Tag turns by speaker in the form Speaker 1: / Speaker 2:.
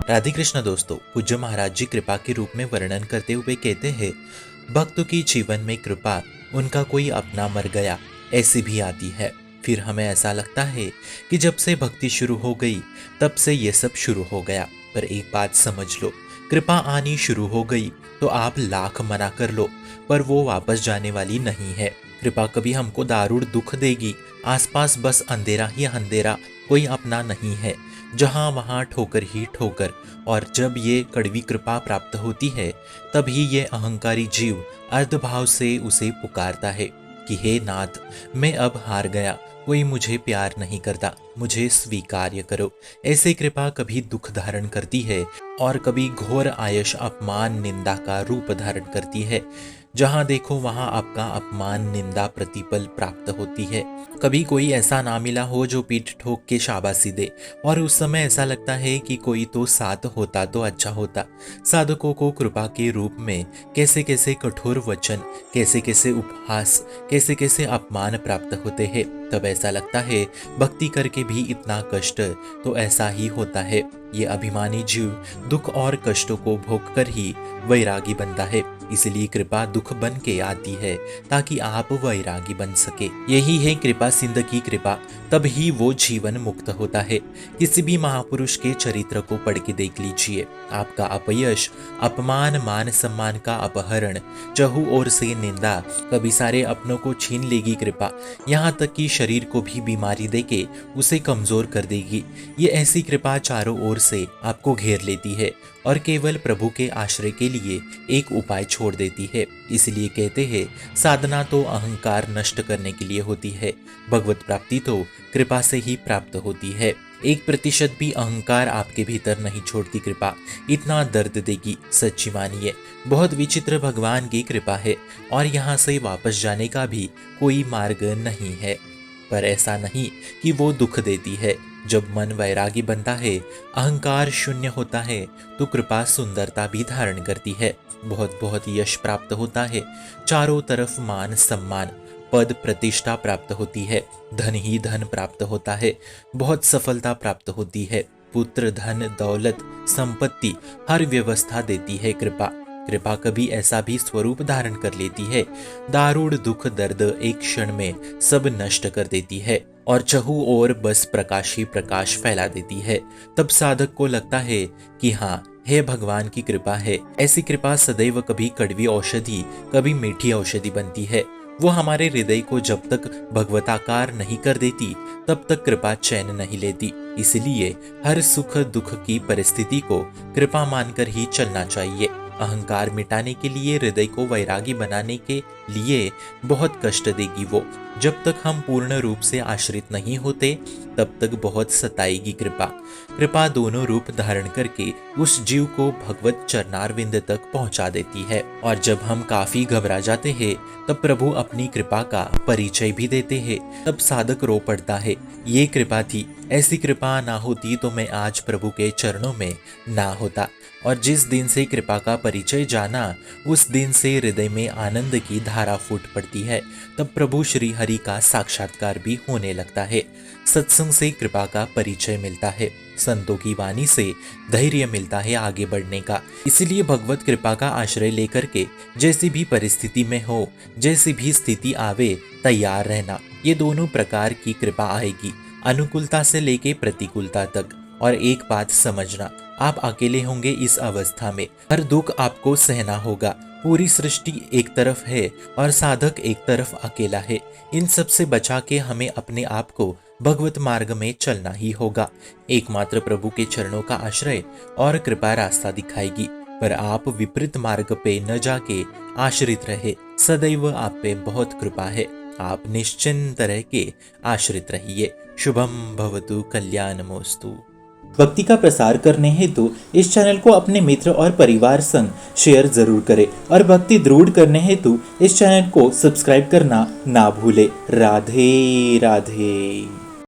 Speaker 1: राधे कृष्ण दोस्तों, पूज्य महाराज जी कृपा के रूप में वर्णन करते हुए कहते हैं, भक्तों की जीवन में कृपा उनका कोई अपना मर गया ऐसी भी आती है। फिर हमें ऐसा लगता है कि जब से भक्ति शुरू हो गई तब से ये सब शुरू हो गया। पर एक बात समझ लो, कृपा आनी शुरू हो गई तो आप लाख मना कर लो पर वो वापस जाने वाली नहीं है। कृपा कभी हमको दारुण दुख देगी, आसपास बस अंधेरा ही अंधेरा, कोई अपना नहीं है, जहां वहां ठोकर ही ठोकर। और जब ये कड़वी कृपा प्राप्त होती है तभी ये अहंकारी जीव अर्धभाव से उसे पुकारता है कि हे नाथ, मैं अब हार गया, कोई मुझे प्यार नहीं करता, मुझे स्वीकार्य करो। ऐसे कृपा कभी दुख धारण करती है और कभी घोर आयश अपमान निंदा का रूप धारण करती है। जहां देखो वहां आपका अपमान निंदा प्रतिपल प्राप्त होती है। कभी कोई ऐसा ना मिला हो जो पीठ ठोक के शाबाशी दे और उस समय ऐसा लगता है कि कोई तो साथ होता तो अच्छा होता। साधकों को कृपा के रूप में कैसे कैसे कठोर वचन, कैसे कैसे उपहास, कैसे कैसे अपमान प्राप्त होते हैं। तब ऐसा लगता है भक्ति करके भी इतना कष्ट, तो ऐसा ही होता है। ये अभिमानी जीव दुख और कष्टों को भोग कर ही वैरागी बनता है। इसलिए कृपा दुख बन के आती है ताकि आप वैरागी बन सके। यही है कृपा सिंध की कृपा, तब ही वो जीवन मुक्त होता है। किसी भी महापुरुष के चरित्र को पढ़ के देख लीजिए, आपका अपयश, अपमान, मान सम्मान का अपहरण, चहु ओर से निंदा, कभी सारे अपनों को छीन लेगी कृपा, यहाँ तक कि शरीर को भी बीमारी देके उसे कमजोर कर देगी। ये ऐसी कृपा चारों ओर से आपको घेर लेती है और केवल प्रभु के आश्रय के लिए एक उपाय छोड़ देती है। इसलिए कहते हैं, साधना तो अहंकार नष्ट करने के लिए होती है, भगवत प्राप्ति तो कृपा से ही प्राप्त होती है। 1% भी अहंकार आपके भीतर नहीं छोड़ती कृपा, इतना दर्द देगी, सच्ची मानिए। बहुत विचित्र भगवान की कृपा है और यहाँ से वापस जाने का भी कोई मार्ग नहीं है। पर ऐसा नहीं कि वो दुख देती है। जब मन वैरागी बनता है, अहंकार शून्य होता है, तो कृपा सुंदरता भी धारण करती है। बहुत बहुत यश प्राप्त होता है, चारों तरफ मान सम्मान, पद प्रतिष्ठा प्राप्त होती है, धन ही धन प्राप्त होता है, बहुत सफलता प्राप्त होती है, पुत्र, धन, दौलत, संपत्ति, हर व्यवस्था देती है कृपा। कृपा कभी ऐसा भी स्वरूप धारण कर लेती है, दारुण दुख दर्द एक क्षण में सब नष्ट कर देती है और चहु ओर बस प्रकाश ही प्रकाश फैला देती है। तब साधक को लगता है कि हाँ, हे भगवान की कृपा है। ऐसी कृपा सदैव कभी कड़वी औषधि, कभी मीठी औषधि बनती है। वो हमारे हृदय को जब तक भगवताकार नहीं कर देती तब तक कृपा चैन नहीं लेती। इसलिए हर सुख दुख की परिस्थिति को कृपा मानकर ही चलना चाहिए। अहंकार मिटाने के लिए, हृदय को वैरागी बनाने के लिए बहुत कष्ट देगी वो। जब तक हम पूर्ण रूप से आश्रित नहीं होते तब तक बहुत सताएगी कृपा। कृपा दोनों रूप धारण करके उस जीव को भगवत चरणारविंद तक पहुंचा देती है। और जब हम काफी घबरा जाते हैं तब प्रभु अपनी कृपा का परिचय भी देते हैं। तब साधक रो पड़ता है, ये कृपा थी, ऐसी कृपा ना होती तो मैं आज प्रभु के चरणों में ना होता। और जिस दिन से कृपा का परिचय जाना, उस दिन से हृदय में आनंद की धारा फूट पड़ती है। तब प्रभु श्री हरि का साक्षात्कार भी होने लगता है। सत्संग से कृपा का परिचय मिलता है, संतों की वाणी से धैर्य मिलता है आगे बढ़ने का। इसलिए भगवत कृपा का आश्रय लेकर के जैसी भी परिस्थिति में हो, जैसी भी स्थिति आवे, तैयार रहना। ये दोनों प्रकार की कृपा आएगी, अनुकूलता से लेके प्रतिकूलता तक। और एक बात समझना, आप अकेले होंगे इस अवस्था में, हर दुख आपको सहना होगा। पूरी सृष्टि एक तरफ है और साधक एक तरफ अकेला है। इन सब से बचा के हमें अपने आप को भगवत मार्ग में चलना ही होगा। एकमात्र प्रभु के चरणों का आश्रय और कृपा रास्ता दिखाएगी। पर आप विपरीत मार्ग पे न जाके आश्रित रहे, सदैव आप पे बहुत कृपा है। आप निश्चिंत रह के आश्रित रहिए। शुभम भवतु, कल्याणमोस्तु। भक्ति का प्रसार करने हेतु इस चैनल को अपने मित्र और परिवार संग शेयर जरूर करें और भक्ति दृढ़ करने हेतु इस चैनल को सब्सक्राइब करना ना भूले। राधे राधे।